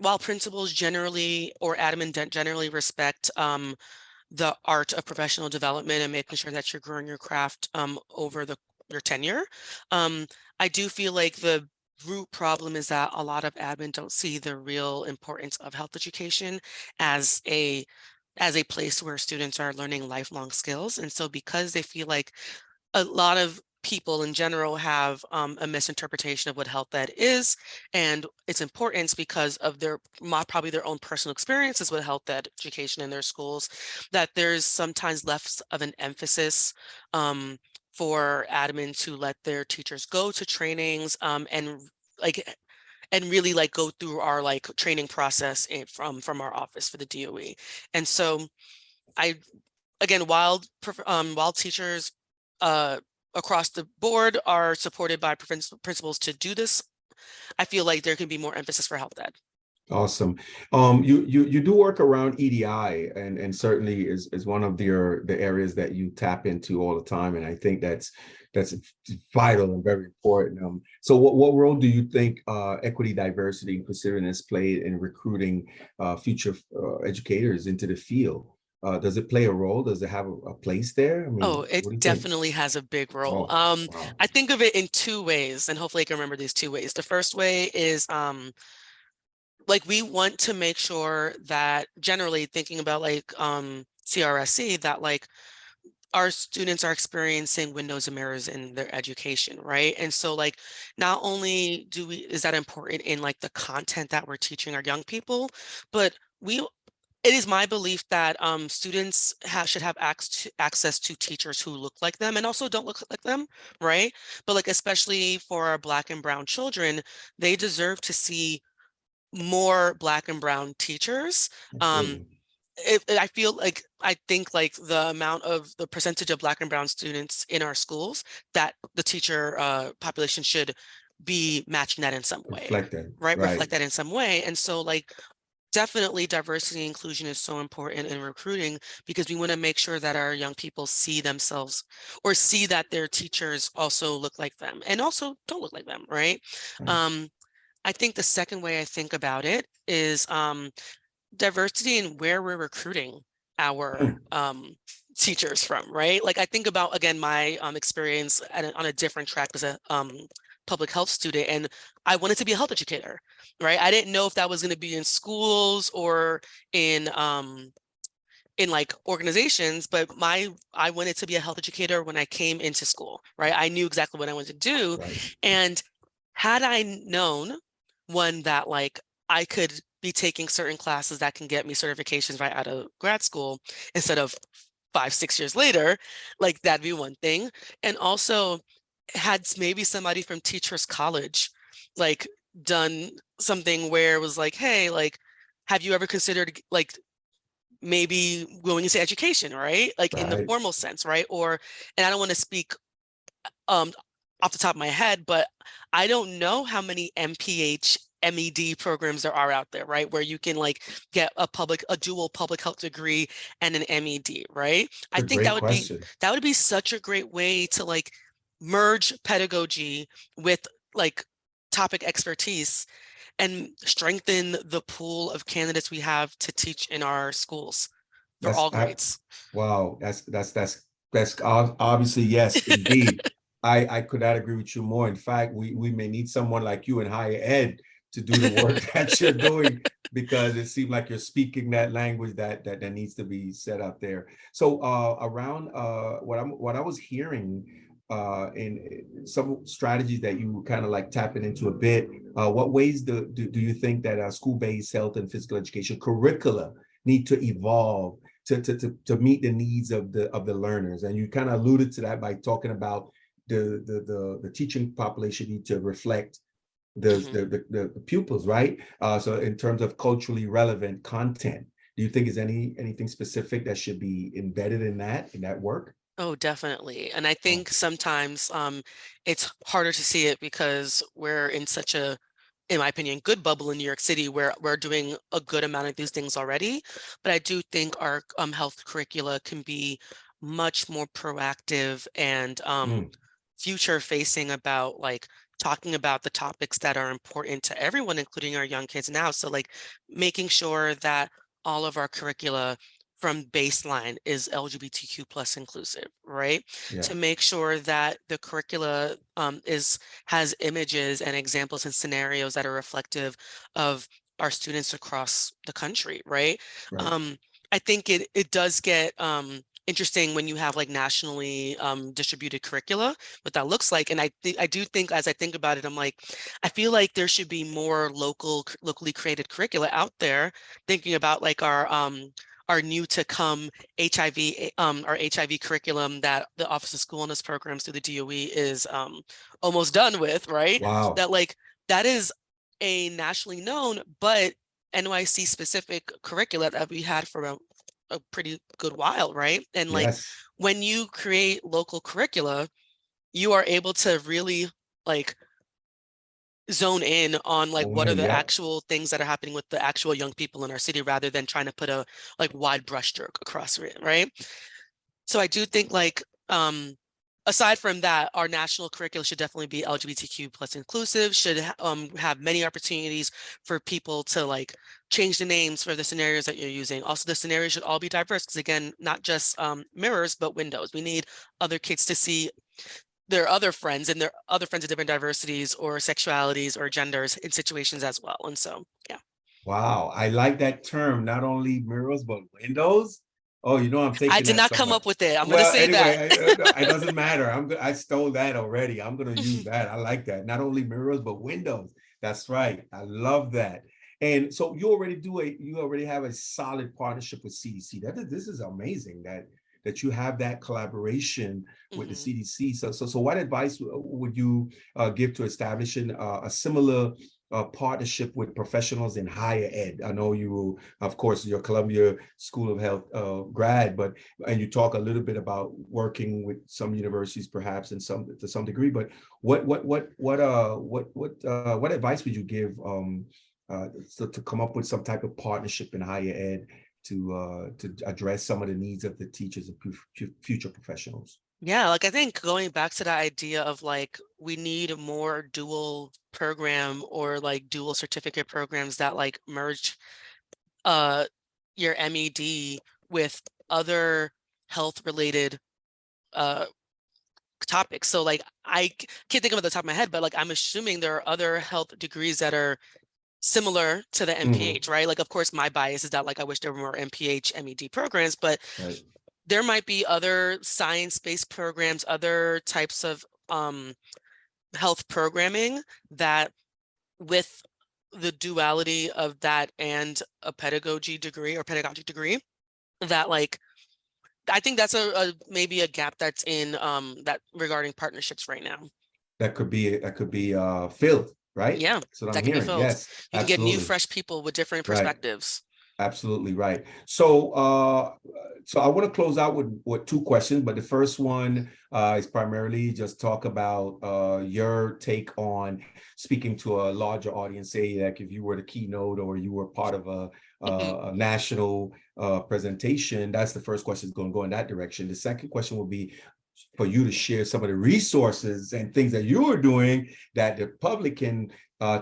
while principals generally or admin generally respect the art of professional development and making sure that you're growing your craft over your tenure, um, I do feel like the root problem is that a lot of admin don't see the real importance of health education as a place where students are learning lifelong skills. And so because they feel like a lot of people in general have a misinterpretation of what health ed is and its importance because of probably their own personal experiences with health ed education in their schools, that there's sometimes less of an emphasis for admin to let their teachers go to trainings like and really like go through our like training process from our office for the DOE. And so I again, while teachers uh, across the board are supported by principals to do this, I feel like there can be more emphasis for health ed. Awesome. You do work around EDI, and certainly is one of the areas that you tap into all the time, and I think that's vital and very important. So what role do you think equity, diversity, and inclusiveness play in recruiting future educators into the field? Does it play a role? Does it have a place there? I Oh, mean, it what do you think? definitely has a big role. Oh, wow. I think of it in two ways, and hopefully I can remember these two ways. The first way is like we want to make sure that generally thinking about like CRSC, that like our students are experiencing windows and mirrors in their education, right? And so like not only is that important in like the content that we're teaching our young people, but it is my belief that students should have access to teachers who look like them and also don't look like them, right? But like especially for our Black and Brown children, they deserve to see more Black and Brown teachers. Um, Absolutely. I think like the percentage of Black and Brown students in our schools, that the teacher population should be matching that in some way, Reflect that. right? Right. Reflect that in some way. And so like definitely diversity and inclusion is so important in recruiting because we want to make sure that our young people see themselves or see that their teachers also look like them and also don't look like them, right? Right. Um, I think the second way I think about it is diversity in where we're recruiting our Hmm. teachers from, right? Like I think about, again, my experience on a different track as a public health student, and I wanted to be a health educator, right? I didn't know if that was going to be in schools or in like organizations, but I wanted to be a health educator when I came into school, right? I knew exactly what I wanted to do. Right. And had I known one that like I could be taking certain classes that can get me certifications right out of grad school instead of 5, 6 years later, like that'd be one thing. And also had maybe somebody from Teachers College like done something where it was like, hey, like, have you ever considered like maybe going into education, right? Like in the Right. formal sense, right? Or, and I don't want to speak um off the top of my head, but I don't know how many MPH MED programs there are out there, right? Where you can like get a dual public health degree and an MED, right? I A think great question. that would be such a great way to like merge pedagogy with like topic expertise and strengthen the pool of candidates we have to teach in our schools for That's all grades. wow. Obviously yes, indeed. I could not agree with you more. In fact, we may need someone like you in higher ed to do the work that you're doing because it seems like you're speaking that language that needs to be said out there. So around what I was hearing in some strategies that you were kind of like tapping into a bit. What ways do you think that school-based health and physical education curricula need to evolve to meet the needs of the learners? And you kind of alluded to that by talking about the teaching population need to reflect Mhm. the pupils, right? So in terms of culturally relevant content, do you think is anything specific that should be embedded in that work? Oh, definitely. And I Oh, think sometimes it's harder to see it because we're in such a, in my opinion, good bubble in New York City where we're doing a good amount of these things already. But I do think our health curricula can be much more proactive and mm, future facing about like talking about the topics that are important to everyone, including our young kids now. So like making sure that all of our curricula from baseline is LGBTQ plus inclusive, right? Yeah. To make sure that the curricula has images and examples and scenarios that are reflective of our students across the country, right? Right. Um, I think it does get interesting when you have like nationally distributed curricula, what that looks like. And I do think, as I think about it, I'm like, I feel like there should be more locally created curricula out there. Thinking about like our new to come HIV our HIV curriculum that the Office of School Wellness Programs through the DOE is almost done with, right? Wow. That like that is a nationally known but NYC specific curricula that we had for a pretty good while, right? And like Yes. when you create local curricula, you are able to really like zone in on like Oh, what are the yeah. actual things that are happening with the actual young people in our city rather than trying to put a like wide brushstroke across it, right? So I do think like aside from that, our national curriculum should definitely be LGBTQ plus inclusive, should have many opportunities for people to like change the names for the scenarios that you're using. Also, the scenarios should all be diverse because again, not just mirrors, but windows. We need other kids to see their other friends and their other friends of different diversities or sexualities or genders in situations as well. And so, yeah. Wow. I like that term, not only mirrors, but windows. Oh, I'm I taking did that not come somewhere. up with it. I'm going to Well, say anyway, that. it doesn't matter. I stole that already. I'm gonna use that. I like that. Not only mirrors, but windows. That's right. I love that. And so you already have a solid partnership with CDC. This is amazing that you have that collaboration with the Mhm. CDC. So what advice would you give to establishing a similar partnership with professionals in higher ed? I know you, of course, you're Columbia School of Health grad, and you talk a little bit about working with some universities, perhaps, to some degree. But what advice would you give to come up with some type of partnership in higher ed to address some of the needs of the teachers and future professionals? Yeah, like I think going back to the idea of like we need more dual program or like dual certificate programs that like merge uh your MED with other health related uh topics. So like can't think of it at the top of my head, but like I'm assuming there are other health degrees that are similar to the Mhm. MPH, right? Like of course my bias is that like I wish there were more MPH MED programs, but Right. there might be other science-based programs, other types of health programming that with the duality of that and a pedagogy degree or pedagogic degree that like I think that's a maybe a gap that's in that regarding partnerships right now. That could be filled, right? Yeah, That's what I'm that can be hearing. filled. Yes, You can get new absolutely. fresh people with different Right. perspectives. Absolutely right. So I want to close out with two questions, but the first one is primarily just talk about your take on speaking to a larger audience. Say, like if you were the keynote or you were part of a national presentation. That's the first question is going to go in that direction. The second question will be for you to share some of the resources and things that you are doing that the public can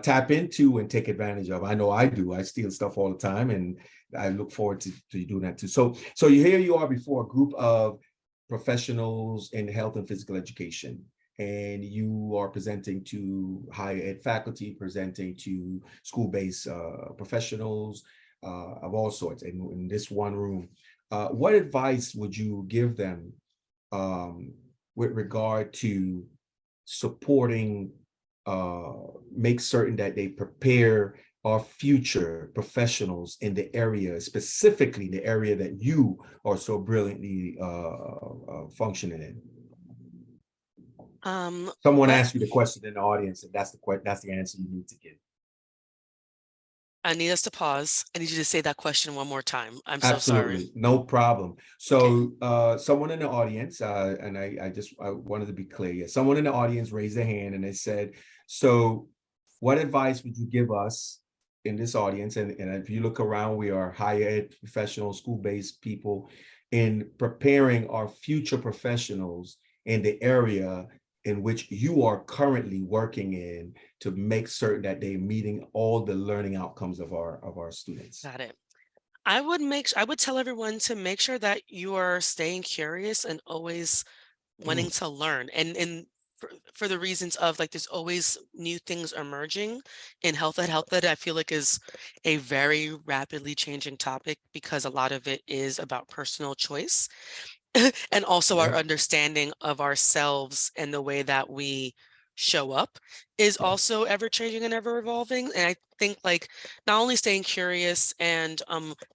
tap into and take advantage of. I know I do. I steal stuff all the time, and I look forward to you doing that too. So here you are before a group of professionals in health and physical education, and you are presenting to higher ed faculty, presenting to school-based professionals of all sorts in this one room. What advice would you give them with regard to supporting, uh, make certain that they prepare our future professionals in the area, specifically the area that you are so brilliantly functioning in? Someone What asked you the question in the audience, and that's the answer you need to give. I need us to pause. I need you to say that question one more time. I'm so sorry. Absolutely, no problem. Okay. So, someone in the audience, and I wanted to be clear. Yeah, someone in the audience raised their hand and they said, "So, what advice would you give us in this audience?" And if you look around, we are higher ed professional, school-based people in preparing our future professionals in the area. in which you are currently working in to make certain that they're meeting all the learning outcomes of our students? Got it. I would tell everyone to make sure that you are staying curious and always wanting Mm, to learn, and for the reasons of, like, there's always new things emerging in health ed I feel like is a very rapidly changing topic because a lot of it is about personal choice. And also our yep, understanding of ourselves and the way that we show up is yes. also ever changing and ever evolving. And I think, like, not only staying curious and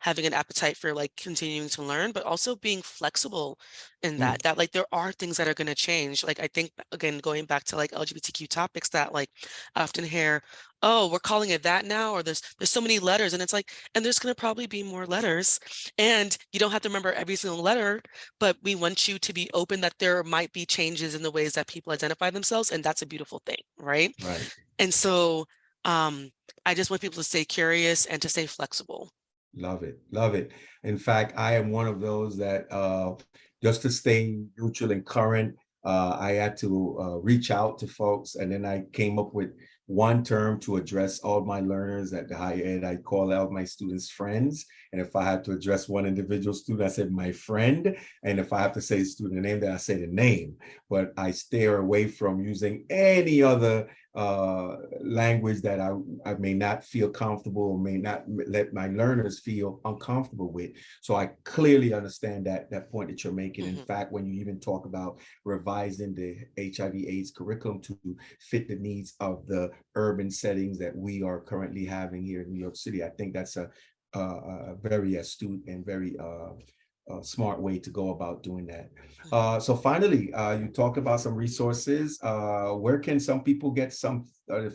having an appetite for, like, continuing to learn, but also being flexible in Mm, that like there are things that are going to change. Like, I think, again, going back to, like, LGBTQ topics, that, like, I often hear, oh, we're calling it that now, or there's so many letters, and it's like, and there's going to probably be more letters, and you don't have to remember every single letter, but we want you to be open that there might be changes in the ways that people identify themselves, and that's a beautiful thing, right? right. And so um, I just want people to stay curious and to stay flexible. Love it. Love it. In fact, I am one of those that just to stay neutral and current, I had to reach out to folks, and then I came up with one term to address all my learners at the higher ed. I call out my students friends. And if I had to address one individual student, I said my friend. And if I have to say the student name, then I say the name. But I steer away from using any other language that I may not feel comfortable or may not let my learners feel uncomfortable with. So I clearly understand that point that you're making. In Hmm. fact, when you even talk about revising the HIV/AIDS curriculum to fit the needs of the urban settings that we are currently having here in New York City, I think that's a very astute and very smart way to go about doing that. Hmm. So finally, you talked about some resources. Where can some people get some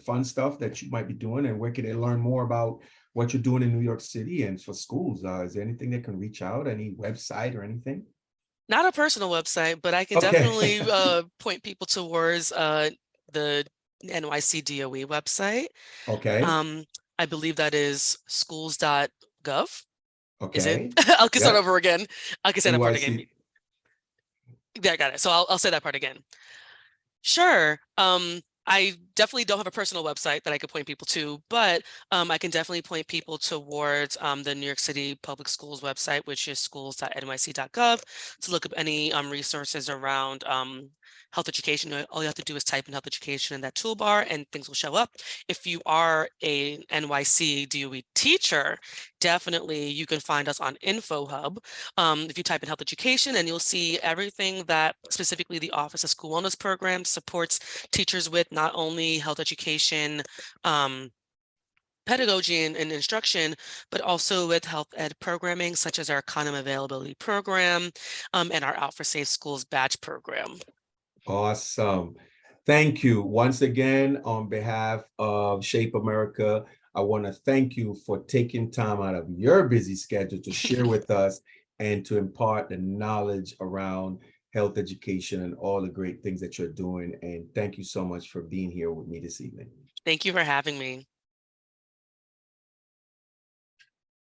fun stuff that you might be doing, and where can they learn more about what you're doing in New York City and for schools? Is there anything they can reach out, any website or anything? Not a personal website, but I can Okay. definitely point people towards the NYC DOE website. Okay. Um, I believe that is schools.gov. Is it? Okay. I can start Yep. over again. I can say that part again. NYC. Yeah, I got it. So I'll say that part again. Sure. I definitely don't have a personal website that I could point people to, but I can definitely point people towards the New York City Public Schools website, which is schools.nyc.gov, to look up any resources around health education. All you have to do is type in health education in that toolbar and things will show up. If you are a NYC DOE teacher, definitely you can find us on InfoHub. If you type in health education, and you'll see everything that specifically the Office of School Wellness Program supports teachers with, not only health education, um, pedagogy and instruction, but also with health ed programming, such as our condom availability program and our Out for Safe Schools badge program. Awesome. Thank you once again on behalf of Shape America. I want to thank you for taking time out of your busy schedule to share with us and to impart the knowledge around health education and all the great things that you're doing. And thank you so much for being here with me this evening. Thank you for having me.